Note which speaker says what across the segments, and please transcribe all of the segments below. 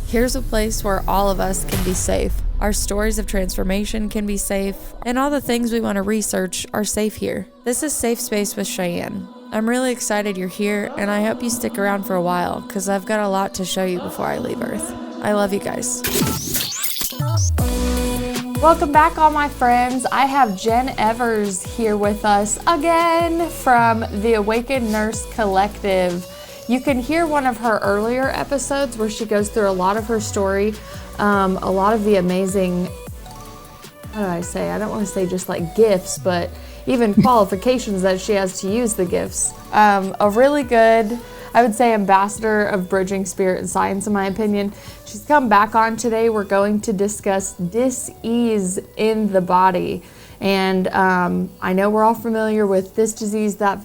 Speaker 1: Here's a place where all of us can be safe. Our stories of transformation can be safe, and all the things we want to research are safe here. This is Safe Space with Cheyenne. I'm really excited you're here, and I hope you stick around for a while, because I've got a lot to show you before I leave Earth. I love you guys. Welcome back, all my friends. I have Jen Evers here with us again from the Awakened Nurse Collective. You can hear one of her earlier episodes where she goes through a lot of her story, a lot of the amazing, I don't want to say just like gifts, but even qualifications that she has to use the gifts. A really good, I would say, ambassador of bridging spirit and science, in my opinion. She's come back on today. We're going to discuss dis-ease in the body. And I know we're all familiar with this disease, that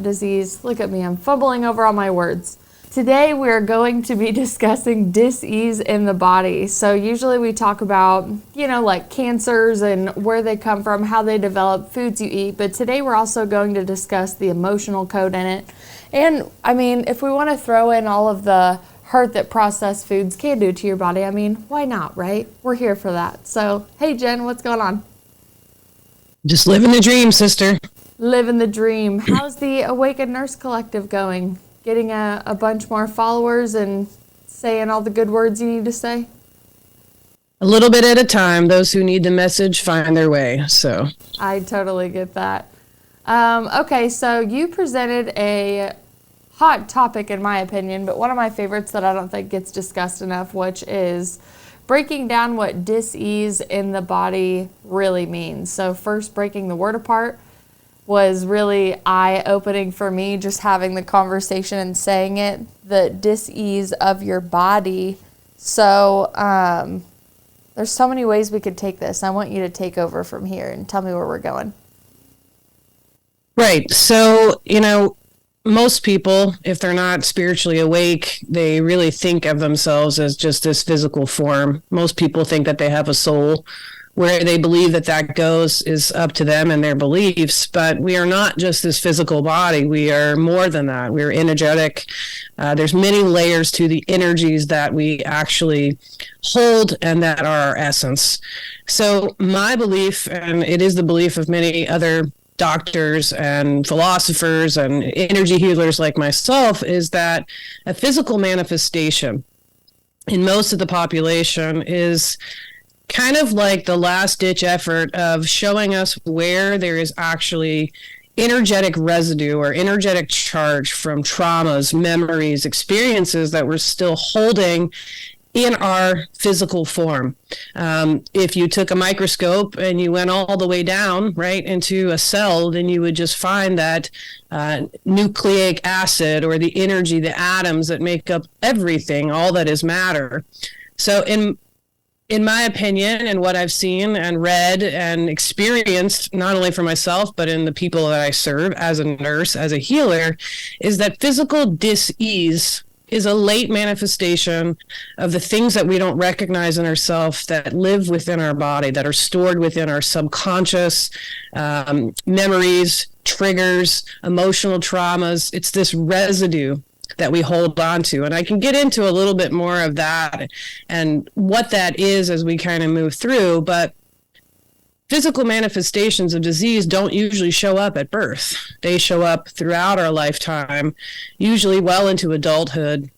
Speaker 1: disease. Look at me, I'm fumbling over all my words. Today we're going to be discussing dis-ease in the body. So usually we talk about, like cancers and where they come from, how they develop, foods you eat. But today we're also going to discuss the emotional code in it. And if we want to throw in all of the hurt that processed foods can do to your body, why not, right? We're here for that. So, hey Jen, what's going on?
Speaker 2: Just living the dream, sister.
Speaker 1: Living the dream. How's the Awakened Nurse Collective going? Getting a bunch more followers and saying all the good words you need to say?
Speaker 2: A little bit at a time. Those who need the message find their way. So
Speaker 1: I totally get that. Okay, so you presented a hot topic, in my opinion, but one of my favorites that I don't think gets discussed enough, which is breaking down what dis-ease in the body really means. So first, breaking the word apart was really eye-opening for me, just having the conversation and saying it, the dis-ease of your body. So there's so many ways we could take this. I want you to take over from here and tell me where we're going.
Speaker 2: Right. So, most people, if they're not spiritually awake, they really think of themselves as just this physical form. Most people think that they have a soul. Where they believe that goes is up to them and their beliefs, but we are not just this physical body. We are more than that. We're energetic. There's many layers to the energies that we actually hold and that are our essence. So my belief, and it is the belief of many other doctors and philosophers and energy healers like myself, is that a physical manifestation in most of the population is kind of like the last-ditch effort of showing us where there is actually energetic residue or energetic charge from traumas, memories, experiences that we're still holding in our physical form. If you took a microscope and you went all the way down, right, into a cell, then you would just find that nucleic acid, or the energy, the atoms that make up everything, all that is matter. So in my opinion, and what I've seen and read and experienced, not only for myself, but in the people that I serve as a nurse, as a healer, is that physical dis-ease is a late manifestation of the things that we don't recognize in ourselves that live within our body, that are stored within our subconscious, memories, triggers, emotional traumas. It's this residue that we hold on to. And I can get into a little bit more of that and what that is as we kind of move through. But physical manifestations of disease don't usually show up at birth. They show up throughout our lifetime, usually well into adulthood.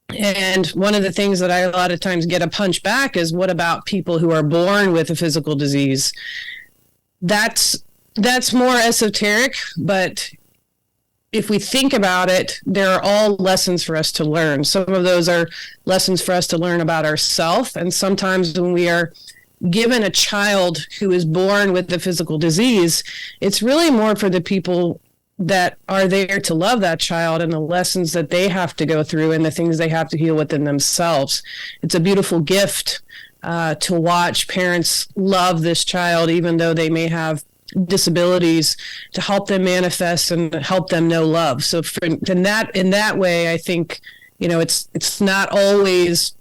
Speaker 2: And one of the things that I a lot of times get a punch back is, what about people who are born with a physical disease? That's more esoteric, but if we think about it, there are all lessons for us to learn. Some of those are lessons for us to learn about ourselves. And sometimes when we are given a child who is born with the physical disease, it's really more for the people that are there to love that child and the lessons that they have to go through and the things they have to heal within themselves. It's a beautiful gift to watch parents love this child, even though they may have disabilities, to help them manifest and help them know love. So in that way, I think, it's not always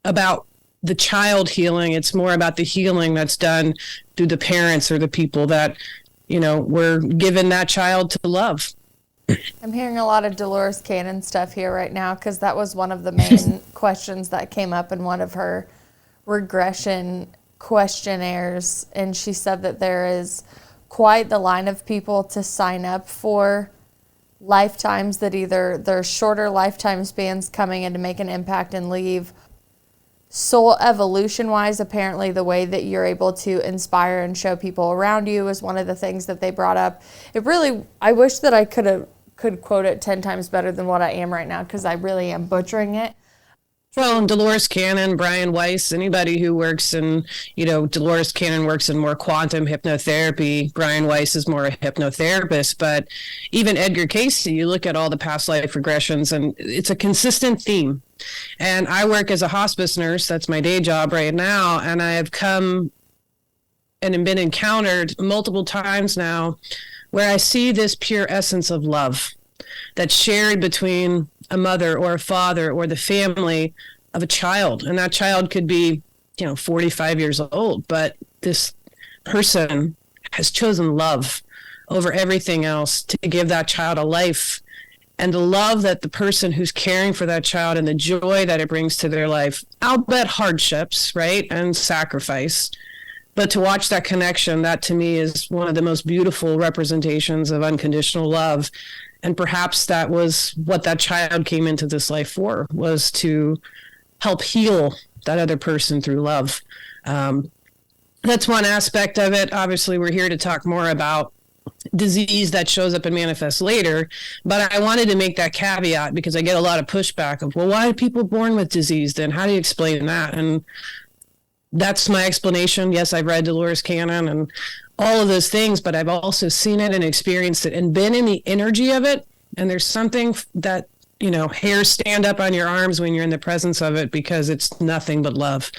Speaker 2: about the child healing. It's more about the healing that's done through the parents or the people that, were given that child to love.
Speaker 1: I'm hearing a lot of Dolores Cannon stuff here right now because that was one of the main questions that came up in one of her regression questionnaires. And she said that there is quite the line of people to sign up for lifetimes, that either they're shorter lifetime spans coming in to make an impact and leave. Soul evolution wise, apparently the way that you're able to inspire and show people around you is one of the things that they brought up. It really, I wish that I could quote it 10 times better than what I am right now, because I really am butchering it.
Speaker 2: Well, Dolores Cannon, Brian Weiss, anybody who works in, Dolores Cannon works in more quantum hypnotherapy. Brian Weiss is more a hypnotherapist. But even Edgar Cayce, you look at all the past life regressions, and it's a consistent theme. And I work as a hospice nurse. That's my day job right now. And I have come and been encountered multiple times now where I see this pure essence of love that's shared between a mother or a father or the family of a child. And that child could be, 45 years old, but this person has chosen love over everything else to give that child a life. And the love that the person who's caring for that child and the joy that it brings to their life, I'll bet hardships, right? And sacrifice. But to watch that connection, that to me is one of the most beautiful representations of unconditional love. And perhaps that was what that child came into this life for, was to help heal that other person through love. That's one aspect of it. Obviously, we're here to talk more about disease that shows up and manifests later. But I wanted to make that caveat because I get a lot of pushback of, well, why are people born with disease then? How do you explain that? And that's my explanation. Yes, I've read Dolores Cannon and all of those things, but I've also seen it and experienced it and been in the energy of it. And there's something that, hairs stand up on your arms when you're in the presence of it, because it's nothing but love,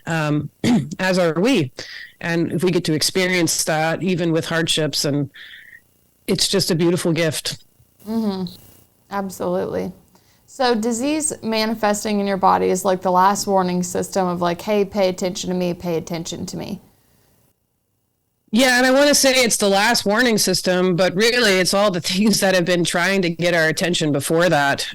Speaker 2: as are we. And if we get to experience that, even with hardships, and it's just a beautiful gift.
Speaker 1: Mm-hmm. Absolutely. So disease manifesting in your body is like the last warning system of like, hey, pay attention to me, pay attention to me.
Speaker 2: Yeah, and I want to say it's the last warning system, but really it's all the things that have been trying to get our attention before that.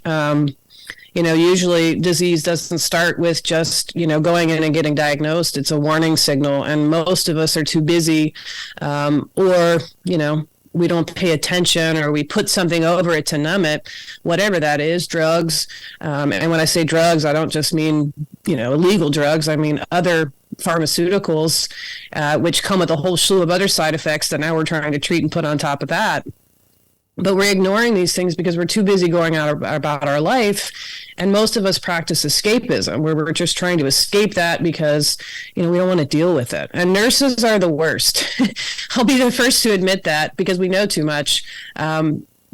Speaker 2: Usually disease doesn't start with just, going in and getting diagnosed. It's a warning signal, and most of us are too busy, or, we don't pay attention, or we put something over it to numb it, whatever that is, drugs. And when I say drugs, I don't just mean, illegal drugs. I mean other pharmaceuticals, which come with a whole slew of other side effects that now we're trying to treat and put on top of that. But we're ignoring these things because we're too busy going out about our life. And most of us practice escapism, where we're just trying to escape that because, we don't want to deal with it. And nurses are the worst. I'll be the first to admit that, because we know too much.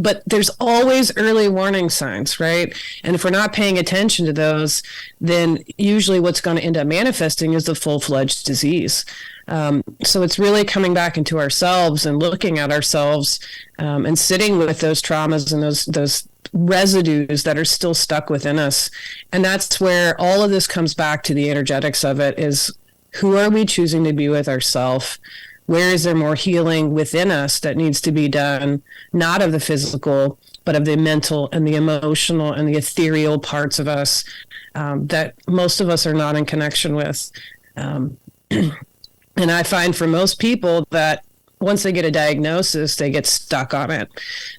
Speaker 2: But there's always early warning signs, right? And if we're not paying attention to those, then usually what's going to end up manifesting is the full-fledged disease. So it's really coming back into ourselves and looking at ourselves, and sitting with those traumas and those residues that are still stuck within us. And that's where all of this comes back to the energetics of it, is who are we choosing to be with ourselves? Where is there more healing within us that needs to be done, not of the physical, but of the mental and the emotional and the ethereal parts of us, that most of us are not in connection with. And I find for most people that once they get a diagnosis, they get stuck on it.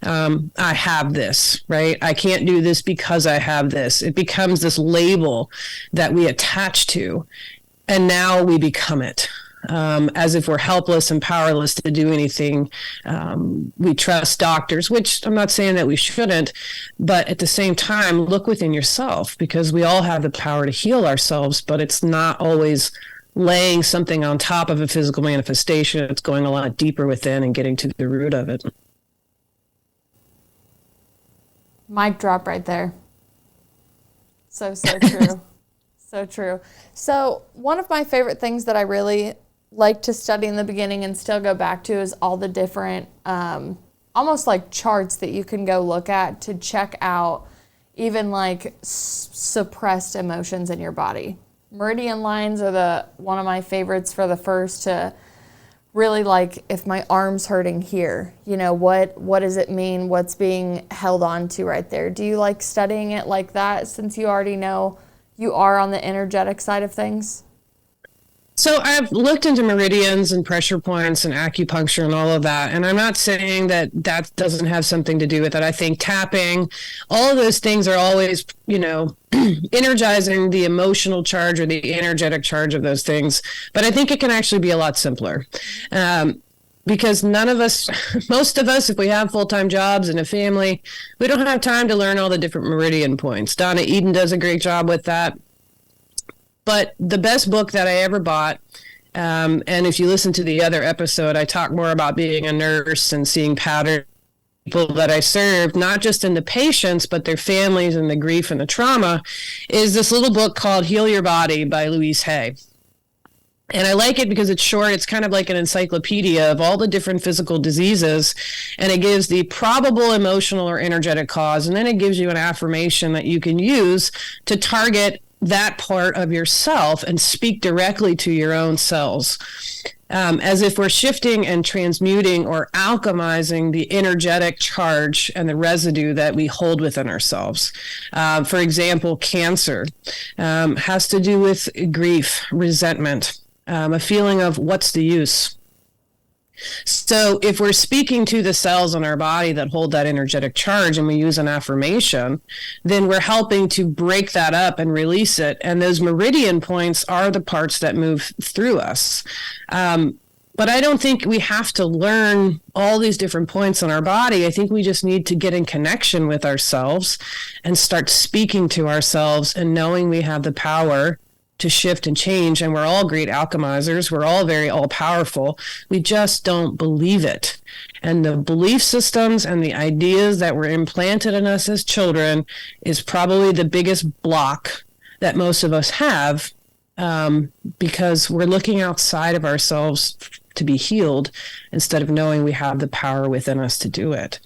Speaker 2: I have this, right? I can't do this because I have this. It becomes this label that we attach to, and now we become it. As if we're helpless and powerless to do anything. We trust doctors, which I'm not saying that we shouldn't, but at the same time, look within yourself, because we all have the power to heal ourselves, but it's not always laying something on top of a physical manifestation. It's going a lot deeper within and getting to the root of it.
Speaker 1: Mic drop right there. So true. So true. So one of my favorite things that I really like to study in the beginning and still go back to is all the different, almost like charts that you can go look at to check out even like suppressed emotions in your body. Meridian lines are one of my favorites for the first to really like if my arm's hurting here, what does it mean? What's being held on to right there? Do you like studying it like that since you already know you are on the energetic side of things?
Speaker 2: So I've looked into meridians and pressure points and acupuncture and all of that. And I'm not saying that that doesn't have something to do with it. I think tapping, all of those things are always, energizing the emotional charge or the energetic charge of those things. But I think it can actually be a lot simpler. Because none of us, most of us, if we have full-time jobs and a family, we don't have time to learn all the different meridian points. Donna Eden does a great job with that. But the best book that I ever bought, and if you listen to the other episode, I talk more about being a nurse and seeing patterns people that I serve, not just in the patients, but their families and the grief and the trauma, is this little book called Heal Your Body by Louise Hay. And I like it because it's short. It's kind of like an encyclopedia of all the different physical diseases. And it gives the probable emotional or energetic cause. And then it gives you an affirmation that you can use to target that part of yourself and speak directly to your own cells, as if we're shifting and transmuting or alchemizing the energetic charge and the residue that we hold within ourselves. For example, cancer has to do with grief, resentment, a feeling of what's the use. So if we're speaking to the cells in our body that hold that energetic charge and we use an affirmation, then we're helping to break that up and release it. And those meridian points are the parts that move through us. But I don't think we have to learn all these different points in our body. I think we just need to get in connection with ourselves and start speaking to ourselves and knowing we have the power to shift and change. And we're all great alchemizers. We're all very all powerful. We just don't believe it. And the belief systems and the ideas that were implanted in us as children is probably the biggest block that most of us have, because we're looking outside of ourselves to be healed instead of knowing we have the power within us to do it.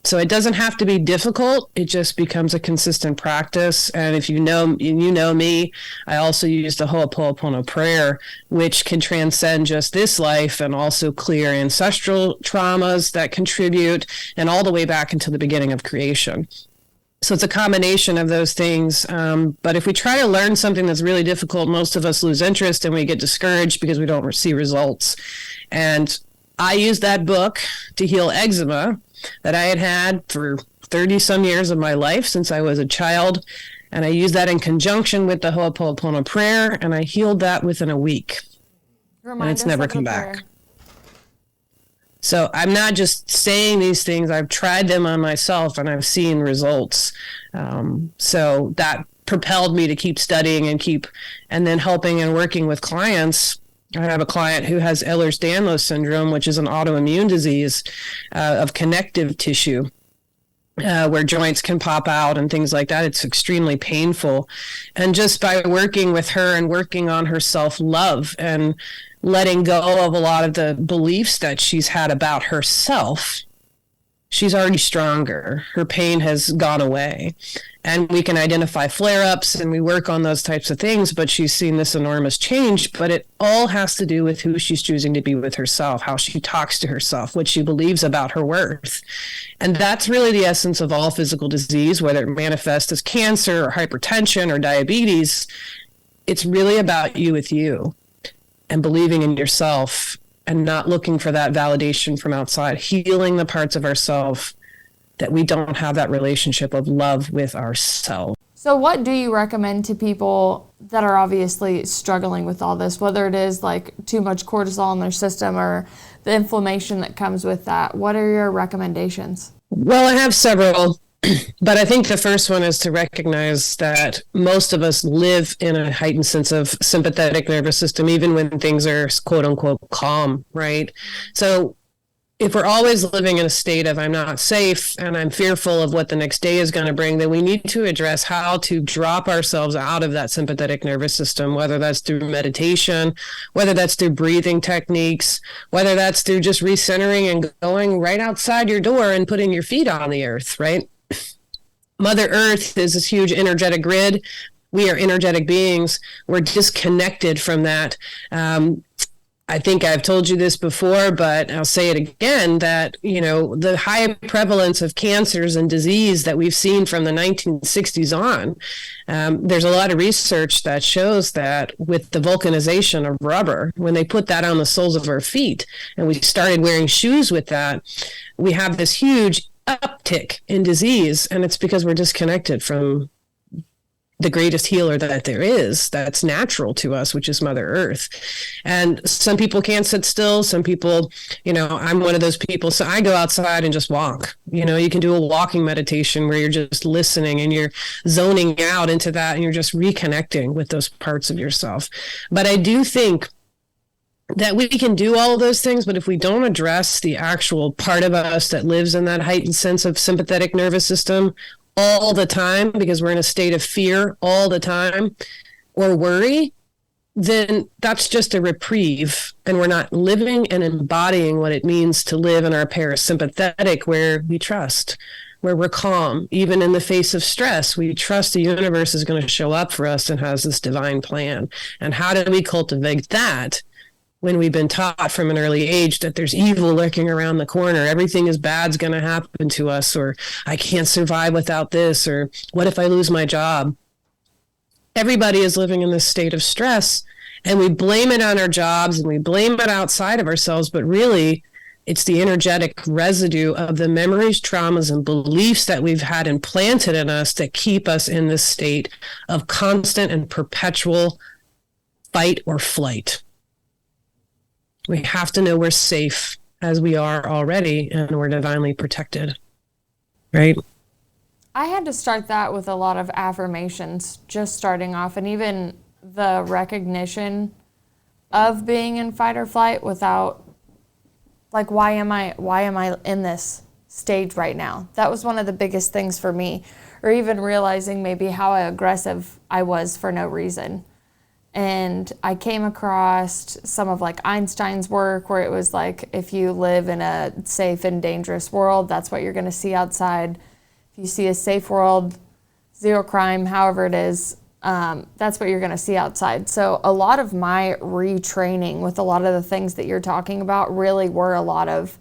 Speaker 2: So it doesn't have to be difficult. It just becomes a consistent practice. And if you know me, I also use the Ho'oponopono prayer, which can transcend just this life and also clear ancestral traumas that contribute and all the way back into the beginning of creation. So it's a combination of those things. But if we try to learn something that's really difficult, most of us lose interest and we get discouraged because we don't see results. And I used that book to heal eczema that I had for 30 some years of my life since I was a child. And I used that in conjunction with the Ho'oponopono prayer, and I healed that within a week. And it's never come back. So I'm not just saying these things. I've tried them on myself and I've seen results. So that propelled me to keep studying and then helping and working with clients. I have a client who has Ehlers-Danlos syndrome, which is an autoimmune disease of connective tissue, where joints can pop out and things like that. It's extremely painful. And just by working with her and working on her self-love and letting go of a lot of the beliefs that she's had about herself, she's already stronger. Her pain has gone away. And we can identify flare-ups and we work on those types of things, but she's seen this enormous change. But it all has to do with who she's choosing to be with herself, how she talks to herself, what she believes about her worth. And that's really the essence of all physical disease, whether it manifests as cancer or hypertension or diabetes. It's really about you with you and believing in yourself and not looking for that validation from outside, healing the parts of ourselves that we don't have that relationship of love with ourselves.
Speaker 1: So what do you recommend to people that are obviously struggling with all this, whether it is like too much cortisol in their system or the inflammation that comes with that? What are your recommendations?
Speaker 2: Well, I have several, but I think the first one is to recognize that most of us live in a heightened sense of sympathetic nervous system, even when things are quote unquote calm, right? So if we're always living in a state of I'm not safe and I'm fearful of what the next day is going to bring, then we need to address how to drop ourselves out of that sympathetic nervous system, whether that's through meditation, whether that's through breathing techniques, whether that's through just recentering and going right outside your door and putting your feet on the earth, right? Mother Earth is this huge energetic grid. We are energetic beings. We're disconnected from that. I think I've told you this before, but I'll say it again, that, the high prevalence of cancers and disease that we've seen from the 1960s on, there's a lot of research that shows that with the vulcanization of rubber, when they put that on the soles of our feet and we started wearing shoes with that, we have this huge uptick in disease. And it's because we're disconnected from the greatest healer that there is, that's natural to us, which is Mother Earth. And some people can't sit still. Some people, I'm one of those people. So I go outside and just walk. You can do a walking meditation where you're just listening and you're zoning out into that and you're just reconnecting with those parts of yourself. But I do think that we can do all of those things, but if we don't address the actual part of us that lives in that heightened sense of sympathetic nervous system all the time, because we're in a state of fear all the time, or worry, then that's just a reprieve. And we're not living and embodying what it means to live in our parasympathetic, where we trust, where we're calm. Even in the face of stress, we trust the universe is going to show up for us and has this divine plan. And how do we cultivate that when we've been taught from an early age that there's evil lurking around the corner, everything is bad's going to happen to us, or I can't survive without this, or what if I lose my job? Everybody is living in this state of stress, and we blame it on our jobs and we blame it outside of ourselves, but really it's the energetic residue of the memories, traumas, and beliefs that we've had implanted in us that keep us in this state of constant and perpetual fight or flight. We have to know we're safe as we are already, and we're divinely protected, right?
Speaker 1: I had to start that with a lot of affirmations, just starting off, and even the recognition of being in fight or flight without, like, why am I in this stage right now? That was one of the biggest things for me, or even realizing maybe how aggressive I was for no reason. And I came across some of like Einstein's work where it was like, if you live in a safe and dangerous world, that's what you're going to see outside. If you see a safe world, zero crime, however it is, that's what you're going to see outside. So a lot of my retraining with a lot of the things that you're talking about really were a lot of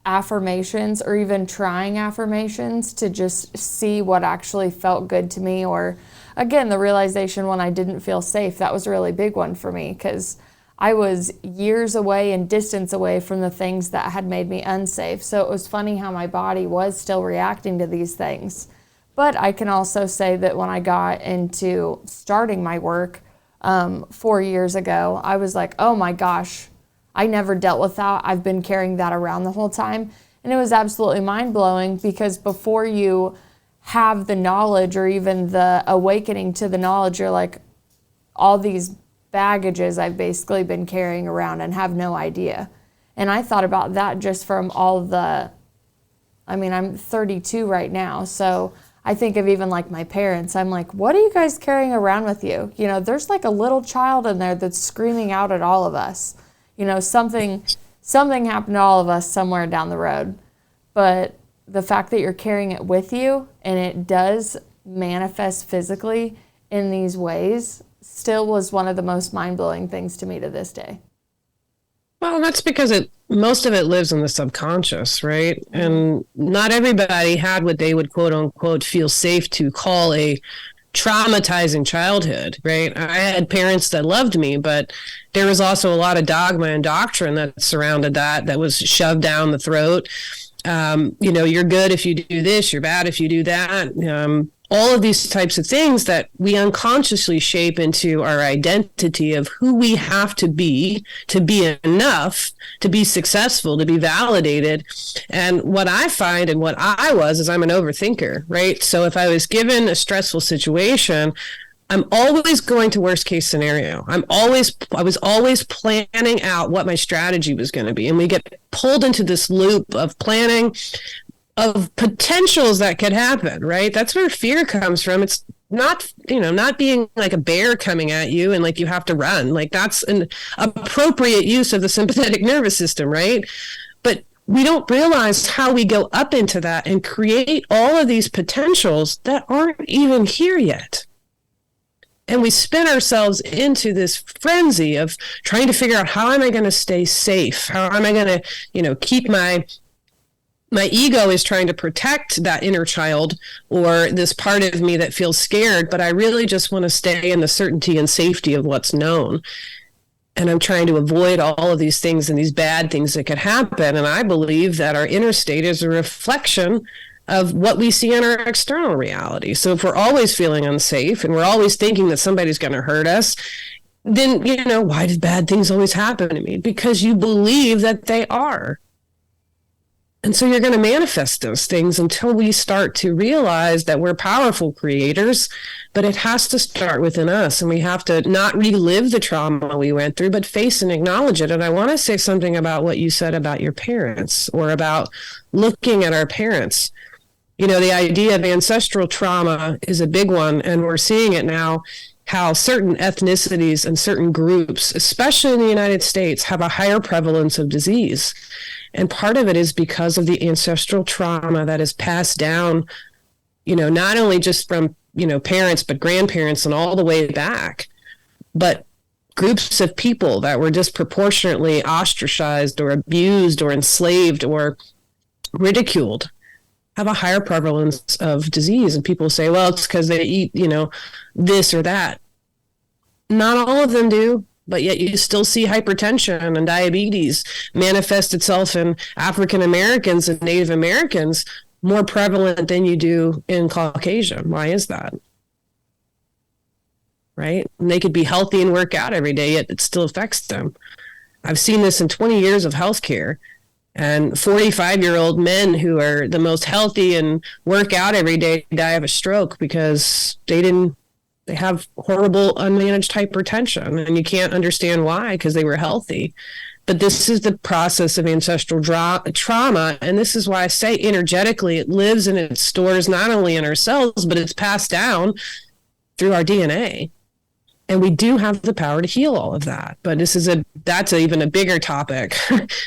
Speaker 1: affirmations, or even trying affirmations to just see what actually felt good to me. Or again, the realization when I didn't feel safe, that was a really big one for me, because I was years away and distance away from the things that had made me unsafe. So it was funny how my body was still reacting to these things. But I can also say that when I got into starting my work 4 years ago, I was like, oh my gosh, I never dealt with that. I've been carrying that around the whole time. And it was absolutely mind-blowing, because before you have the knowledge or even the awakening to the knowledge, you're like, all these baggages I've basically been carrying around and have no idea. And I thought about that just from I'm 32 right now, so I think of even like my parents. I'm like, what are you guys carrying around with you? There's like a little child in there that's screaming out at all of us. Something happened to all of us somewhere down the road. But the fact that you're carrying it with you and it does manifest physically in these ways still was one of the most mind-blowing things to me to this day.
Speaker 2: Well, that's because most of it lives in the subconscious, right? Mm-hmm. And not everybody had what they would quote unquote feel safe to call a traumatizing childhood, right? I had parents that loved me, but there was also a lot of dogma and doctrine that surrounded that was shoved down the throat. You're good if you do this, you're bad if you do that. All of these types of things that we unconsciously shape into our identity of who we have to be enough, to be successful, to be validated. And what I find and what I was is I'm an overthinker, right? So if I was given a stressful situation, I'm always going to worst case scenario. I was always planning out what my strategy was going to be. And we get pulled into this loop of planning, of potentials that could happen, right? That's where fear comes from. It's not being like a bear coming at you and like you have to run. Like that's an appropriate use of the sympathetic nervous system, right? But we don't realize how we go up into that and create all of these potentials that aren't even here yet. And we spin ourselves into this frenzy of trying to figure out, how am I going to stay safe? How am I going to, keep my ego is trying to protect that inner child or this part of me that feels scared, but I really just want to stay in the certainty and safety of what's known. And I'm trying to avoid all of these things and these bad things that could happen. And I believe that our inner state is a reflection of what we see in our external reality. So if we're always feeling unsafe and we're always thinking that somebody's going to hurt us, then, why do bad things always happen to me? Because you believe that they are. And so you're going to manifest those things until we start to realize that we're powerful creators, but it has to start within us. And we have to not relive the trauma we went through, but face and acknowledge it. And I want to say something about what you said about your parents, or about looking at our parents. The idea of ancestral trauma is a big one, and we're seeing it now, how certain ethnicities and certain groups, especially in the United States, have a higher prevalence of disease. And part of it is because of the ancestral trauma that is passed down, not only just from, parents, but grandparents and all the way back, but groups of people that were disproportionately ostracized or abused or enslaved or ridiculed have a higher prevalence of disease. And people say, well, it's because they eat, this or that. Not all of them do. But yet you still see hypertension and diabetes manifest itself in African Americans and Native Americans more prevalent than you do in Caucasian. Why is that? Right? And they could be healthy and work out every day, yet it still affects them. I've seen this in 20 years of healthcare, and 45-year-old men who are the most healthy and work out every day die of a stroke because they have horrible unmanaged hypertension, and you can't understand why, because they were healthy. But this is the process of ancestral trauma, and this is why I say energetically it lives and it stores not only in our cells, but it's passed down through our DNA. And we do have the power to heal all of that. But that's even a bigger topic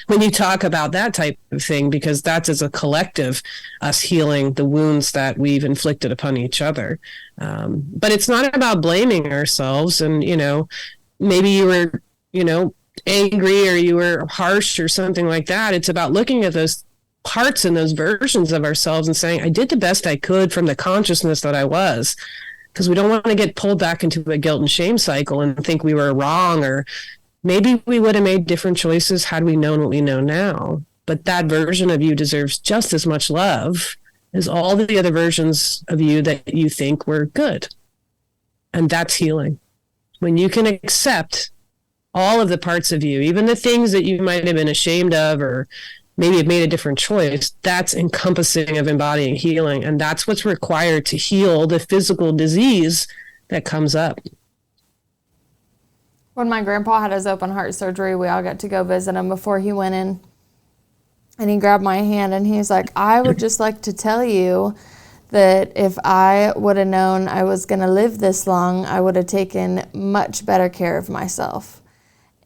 Speaker 2: when you talk about that type of thing, because that's as a collective, us healing the wounds that we've inflicted upon each other. But it's not about blaming ourselves. And, maybe you were, angry, or you were harsh or something like that. It's about looking at those parts and those versions of ourselves and saying, I did the best I could from the consciousness that I was. Because we don't want to get pulled back into a guilt and shame cycle and think we were wrong, or maybe we would have made different choices had we known what we know now. But that version of you deserves just as much love as all the other versions of you that you think were good. And that's healing. When you can accept all of the parts of you, even the things that you might have been ashamed of, or maybe have made a different choice, that's encompassing of embodying healing. And that's what's required to heal the physical disease that comes up.
Speaker 1: When my grandpa had his open heart surgery, we all got to go visit him before he went in. And he grabbed my hand and he's like, I would just like to tell you that if I would have known I was going to live this long, I would have taken much better care of myself.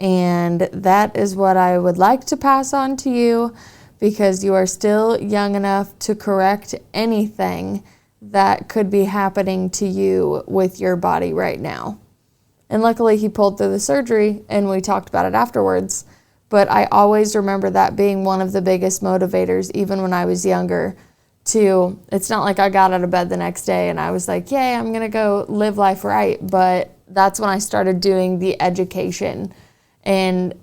Speaker 1: And that is what I would like to pass on to you, because you are still young enough to correct anything that could be happening to you with your body right now. And luckily he pulled through the surgery and we talked about it afterwards. But I always remember that being one of the biggest motivators, even when I was younger, it's not like I got out of bed the next day and I was like, yay, I'm going to go live life right. But that's when I started doing the education and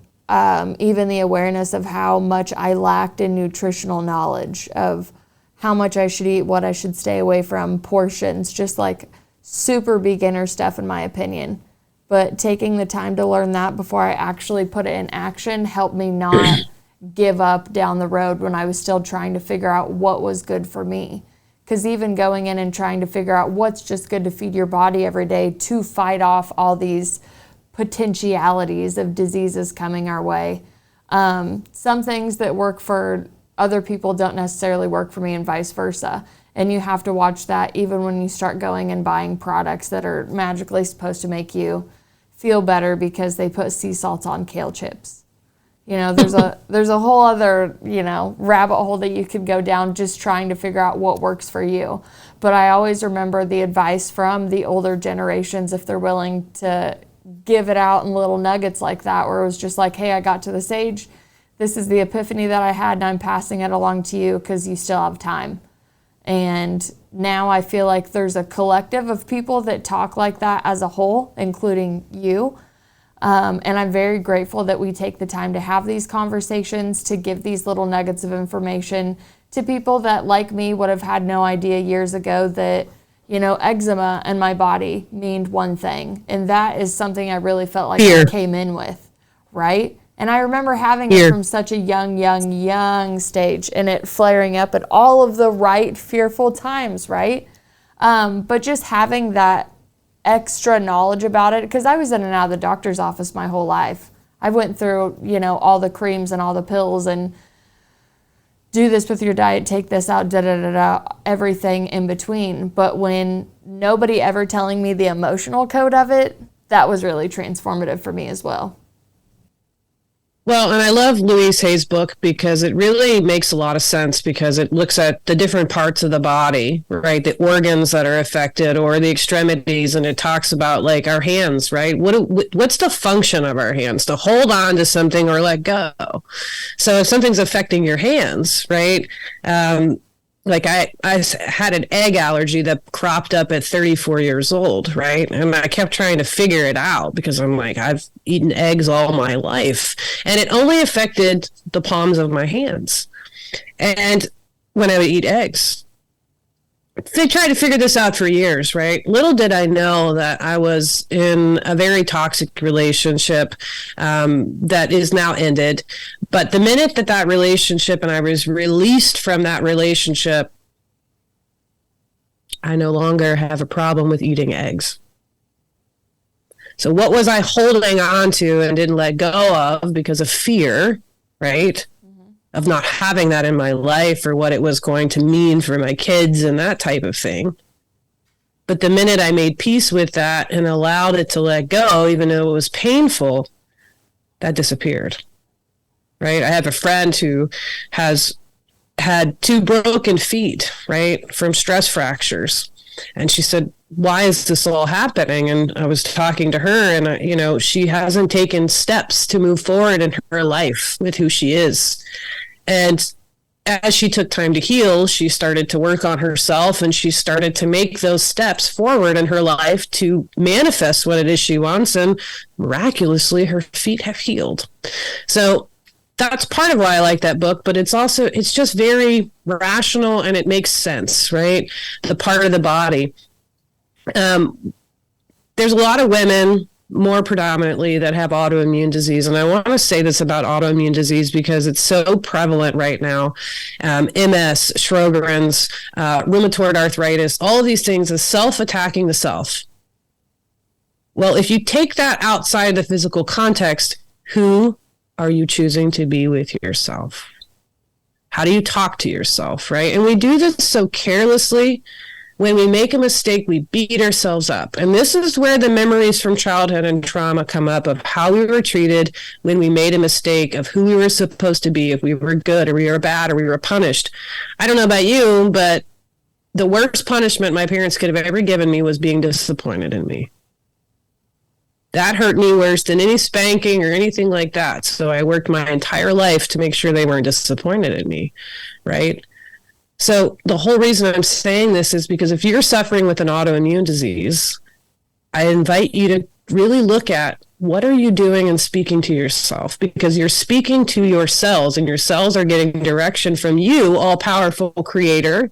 Speaker 1: even the awareness of how much I lacked in nutritional knowledge, of how much I should eat, what I should stay away from, portions, just like super beginner stuff in my opinion. But taking the time to learn that before I actually put it in action helped me not give up down the road when I was still trying to figure out what was good for me. Because even going in and trying to figure out what's just good to feed your body every day to fight off all these potentialities of diseases coming our way. Some things that work for other people don't necessarily work for me, and vice versa. And you have to watch that even when you start going and buying products that are magically supposed to make you feel better because they put sea salt on kale chips. There's a whole other, rabbit hole that you could go down just trying to figure out what works for you. But I always remember the advice from the older generations, if they're willing to give it out in little nuggets like that, where it was just like, hey, I got to this age, this is the epiphany that I had, and I'm passing it along to you because you still have time. And now I feel like there's a collective of people that talk like that as a whole, including you. And I'm very grateful that we take the time to have these conversations, to give these little nuggets of information to people that, like me, would have had no idea years ago that, eczema and my body mean one thing. And that is something I really felt like I came in with, right? And I remember having it from such a young stage, and it flaring up at all of the right fearful times, right? But just having that extra knowledge about it, because I was in and out of the doctor's office my whole life. I went through, all the creams and all the pills and do this with your diet, take this out, everything in between. But when nobody ever telling me the emotional code of it, that was really transformative for me as well.
Speaker 2: Well, and I love Louise Hay's book because it really makes a lot of sense, because it looks at the different parts of the body, right? The organs that are affected, or the extremities, and it talks about like our hands, right? What's the function of our hands? To hold on to something or let go. So if something's affecting your hands, right? Like I had an egg allergy that cropped up at 34 years old, right? And I kept trying to figure it out because I'm like, I've eaten eggs all my life. And it only affected the palms of my hands. And when I would eat eggs, they tried to figure this out for years, right? Little did I know that I was in a very toxic relationship that is now ended. But the minute that relationship, and I was released from that relationship, I no longer have a problem with eating eggs. So what was I holding on to and didn't let go of because of fear, right? Of not having that in my life, or what it was going to mean for my kids and that type of thing. But the minute I made peace with that and allowed it to let go, even though it was painful, that disappeared, right? I have a friend who has had 2 broken feet, right, from stress fractures. And she said, why is this all happening? And I was talking to her, and, she hasn't taken steps to move forward in her life with who she is. And as she took time to heal, she started to work on herself, and she started to make those steps forward in her life to manifest what it is she wants. And miraculously, her feet have healed. So that's part of why I like that book, but it's just very rational, and it makes sense, right? The part of the body. There's a lot of women, more predominantly, that have autoimmune disease. And I want to say this about autoimmune disease because it's so prevalent right now. MS, Sjogren's, rheumatoid arthritis, all of these things is self-attacking the self. Well, if you take that outside the physical context, who are you choosing to be with yourself? How do you talk to yourself, right? And we do this so carelessly. When we make a mistake, we beat ourselves up. And this is where the memories from childhood and trauma come up, of how we were treated when we made a mistake, of who we were supposed to be, if we were good or we were bad or we were punished. I don't know about you, but the worst punishment my parents could have ever given me was being disappointed in me. That hurt me worse than any spanking or anything like that. So I worked my entire life to make sure they weren't disappointed in me, right? So the whole reason I'm saying this is because if you're suffering with an autoimmune disease, I invite you to really look at, what are you doing and speaking to yourself? Because you're speaking to your cells, and your cells are getting direction from you, all-powerful creator.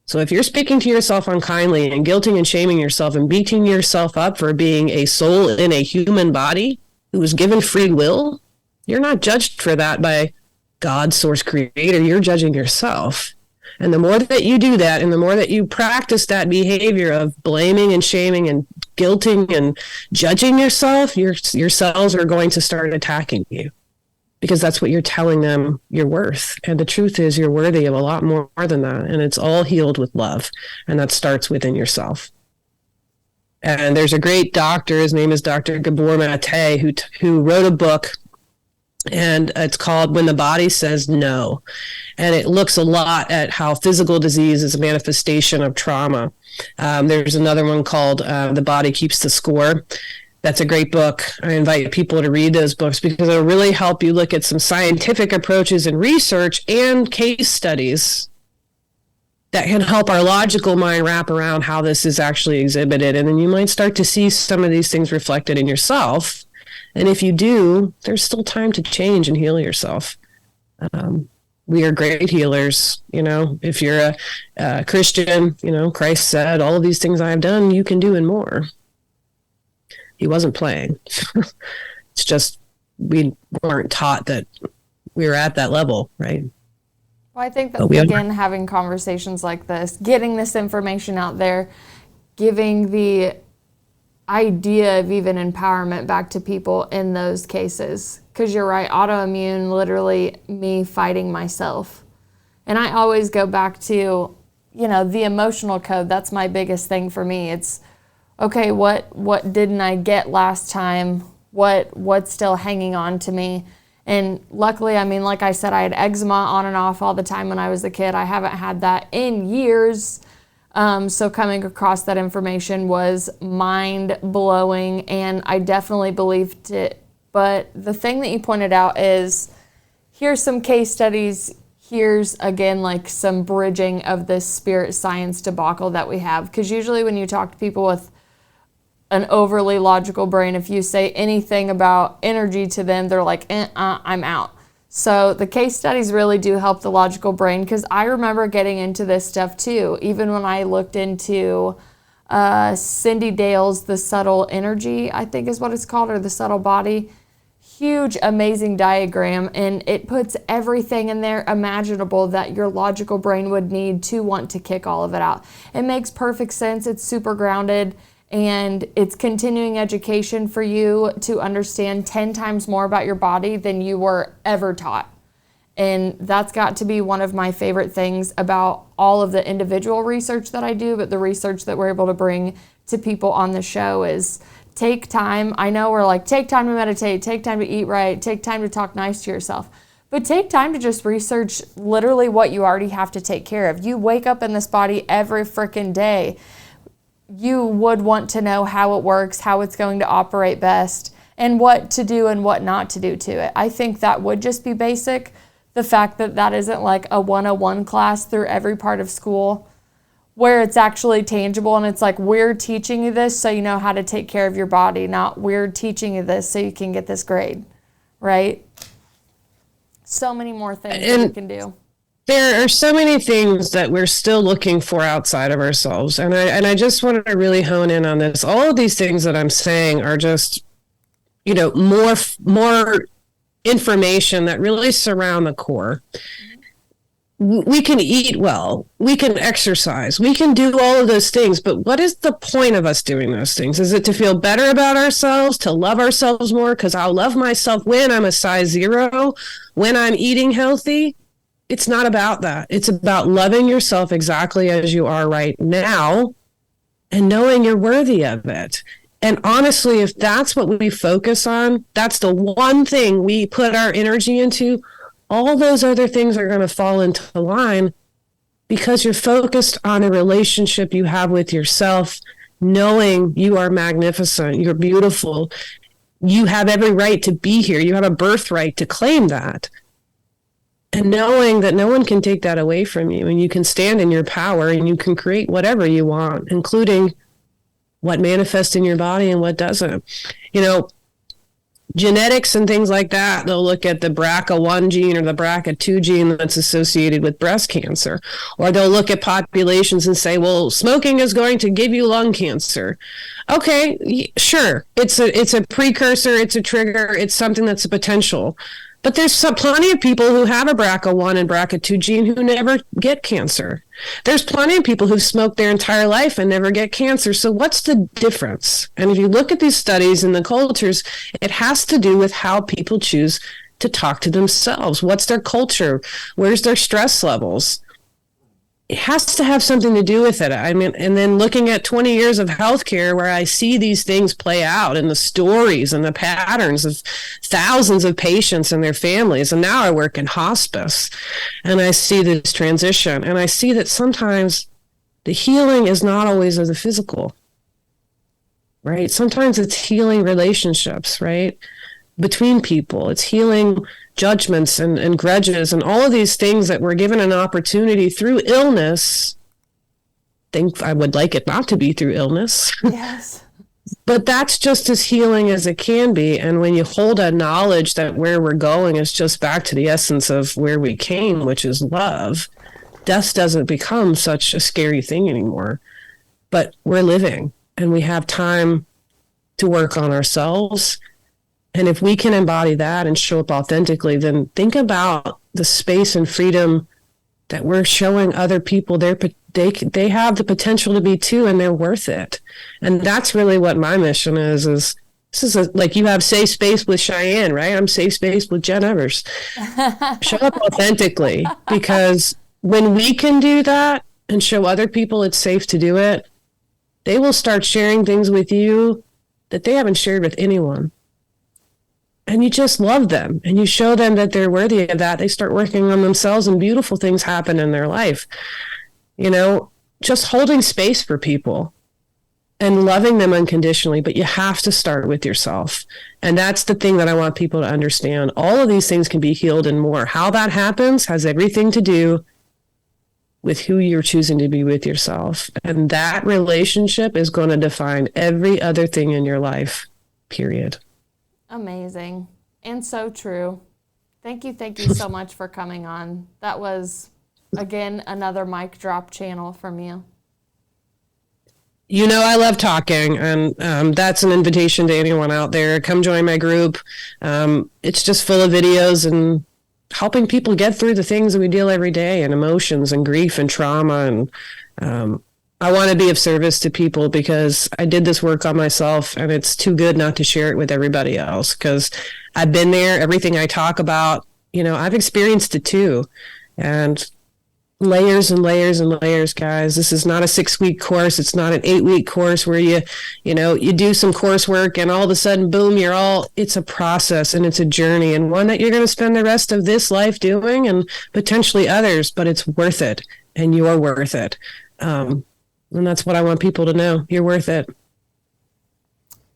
Speaker 2: So if you're speaking to yourself unkindly and guilting and shaming yourself and beating yourself up for being a soul in a human body who was given free will, you're not judged for that by God, source, creator. You're judging yourself. And the more that you do that, and the more that you practice that behavior of blaming and shaming and guilting and judging yourself, your cells are going to start attacking you, because that's what you're telling them you're worth. And the truth is, you're worthy of a lot more than that. And it's all healed with love. And that starts within yourself. And there's a great doctor, his name is Dr. Gabor Mate, who wrote a book And it's called When the Body Says No. And it looks a lot at how physical disease is a manifestation of trauma. There's another one called The Body Keeps the Score. That's a great book. I invite people to read those books because it'll really help you look at some scientific approaches and research and case studies that can help our logical mind wrap around how this is actually exhibited. And then you might start to see some of these things reflected in yourself. And if you do, there's still time to change and heal yourself. We are great healers. You know, if you're a Christian, you know, Christ said, all of these things I have done, you can do and more. He wasn't playing. It's just we weren't taught that we were at that level, right?
Speaker 1: Well, I think that, again, having conversations like this, getting this information out there, giving the idea of even empowerment back to people in those cases. Because you're right, autoimmune, literally me fighting myself. And I always go back to, you know, the emotional code. That's my biggest thing for me. It's, okay, what didn't I get last time? What's still hanging on to me? And luckily, I mean, like I said, I had eczema on and off all the time when I was a kid. I haven't had that in years. So coming across that information was mind-blowing, and I definitely believed it. But the thing that you pointed out is, here's some case studies. Here's, again, like some bridging of this spirit science debacle that we have. Because usually when you talk to people with an overly logical brain, if you say anything about energy to them, they're like, I'm out. So the case studies really do help the logical brain, because I remember getting into this stuff too. Even when I looked into Cindy Dale's The Subtle Energy, I think is what it's called, or The Subtle Body. Huge, amazing diagram, and it puts everything in there imaginable that your logical brain would need to want to kick all of it out. It makes perfect sense. It's super grounded. And it's continuing education for you to understand 10 times more about your body than you were ever taught. And that's got to be one of my favorite things about all of the individual research that I do, but the research that we're able to bring to people on the show is take time. I know we're like, take time to meditate, take time to eat right, take time to talk nice to yourself. But take time to just research literally what you already have to take care of. You wake up in this body every freaking day. You would want to know how it works, how it's going to operate best, and what to do and what not to do to it. I think that would just be basic. The fact that that isn't like a 101 class through every part of school where it's actually tangible, and it's like, we're teaching you this so you know how to take care of your body, not we're teaching you this so you can get this grade, right? So many more things that we can do.
Speaker 2: There are so many things that we're still looking for outside of ourselves. And I just wanted to really hone in on this. All of these things that I'm saying are just, you know, more information that really surround the core. We can eat well, we can exercise, we can do all of those things, but what is the point of us doing those things? Is it to feel better about ourselves, to love ourselves more? Because I'll love myself when I'm a size 0, when I'm eating healthy. It's not about that. It's about loving yourself exactly as you are right now and knowing you're worthy of it. And honestly, if that's what we focus on, that's the one thing we put our energy into, all those other things are going to fall into line, because you're focused on a relationship you have with yourself, knowing you are magnificent, you're beautiful, you have every right to be here, you have a birthright to claim that. And knowing that no one can take that away from you, and you can stand in your power and you can create whatever you want, including what manifests in your body and what doesn't. You know, genetics and things like that, they'll look at the BRCA1 gene or the BRCA2 gene that's associated with breast cancer. Or they'll look at populations and say, well, smoking is going to give you lung cancer. Okay, sure. It's a precursor, it's a trigger, it's something that's a potential. But there's plenty of people who have a BRCA1 and BRCA2 gene who never get cancer. There's plenty of people who've smoked their entire life and never get cancer. So what's the difference? And if you look at these studies and the cultures, it has to do with how people choose to talk to themselves. What's their culture? Where's their stress levels? it has to have something to do with it. I mean, and then looking at 20 years of healthcare where I see these things play out and the stories and the patterns of thousands of patients and their families. And now I work in hospice and I see this transition and I see that sometimes the healing is not always of the physical, right? Sometimes it's healing relationships, right? Between people. It's healing judgments and grudges and all of these things that we're given an opportunity through illness. Think I would like it not to be through illness.
Speaker 1: Yes.
Speaker 2: But that's just as healing as it can be. And when you hold a knowledge that where we're going is just back to the essence of where we came, which is love, death doesn't become such a scary thing anymore. But we're living and we have time to work on ourselves. And if we can embody that and show up authentically, then think about the space and freedom that we're showing other people they have the potential to be too, and they're worth it. And that's really what my mission is this is like you have safe space with Cheyenne, right? I'm safe space with Jen Evers. Show up authentically, because when we can do that and show other people it's safe to do it, they will start sharing things with you that they haven't shared with anyone. And you just love them and you show them that they're worthy of that. They start working on themselves and beautiful things happen in their life. You know, just holding space for people and loving them unconditionally, but you have to start with yourself. And that's the thing that I want people to understand. All of these things can be healed and more. How that happens has everything to do with who you're choosing to be with yourself. And that relationship is going to define every other thing in your life, period.
Speaker 1: Amazing. And so true. Thank you so much for coming on. That was, again, another mic drop channel from you.
Speaker 2: You know, I love talking, and that's an invitation to anyone out there. Come join my group. It's just full of videos and helping people get through the things that we deal every day, and emotions and grief and trauma. And I want to be of service to people because I did this work on myself, and it's too good not to share it with everybody else, because I've been there. Everything I talk about, you know, I've experienced it too. And layers and layers and layers, guys. This is not a 6-week course. It's not an 8-week course where you do some coursework and all of a sudden, boom, it's a process and it's a journey, and one that you're going to spend the rest of this life doing and potentially others, but it's worth it and you're worth it. And that's what I want people to know. You're worth it.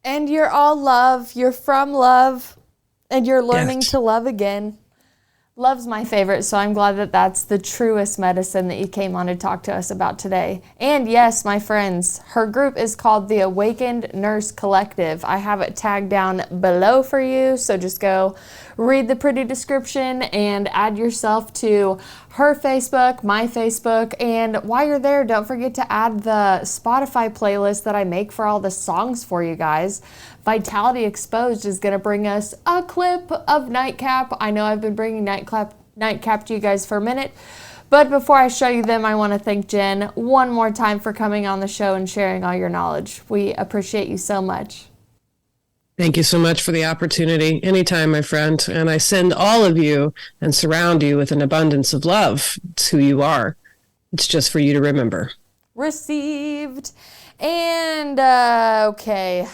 Speaker 1: And you're all love. You're from love. And you're learning to love again. Love's my favorite, so I'm glad that that's the truest medicine that you came on to talk to us about today. And yes, my friends, her group is called the Awakened Nurse Collective. I have it tagged down below for you, so just go read the pretty description and add yourself to her Facebook, my Facebook, and while you're there, don't forget to add the Spotify playlist that I make for all the songs for you guys. Vitality Exposed is going to bring us a clip of Nightcap. I know I've been bringing Nightcap to you guys for a minute, but before I show you them, I want to thank Jen one more time for coming on the show and sharing all your knowledge. We appreciate you so much.
Speaker 2: Thank you so much for the opportunity. Anytime, my friend. And I send all of you and surround you with an abundance of love. It's who you are. It's just for you to remember.
Speaker 1: Received. And, okay.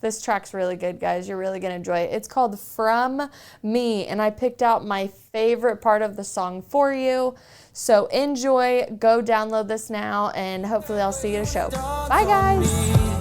Speaker 1: This track's really good, guys. You're really going to enjoy it. It's called From Me, and I picked out my favorite part of the song for you. So enjoy. Go download this now, and hopefully I'll see you at a show. Bye, guys.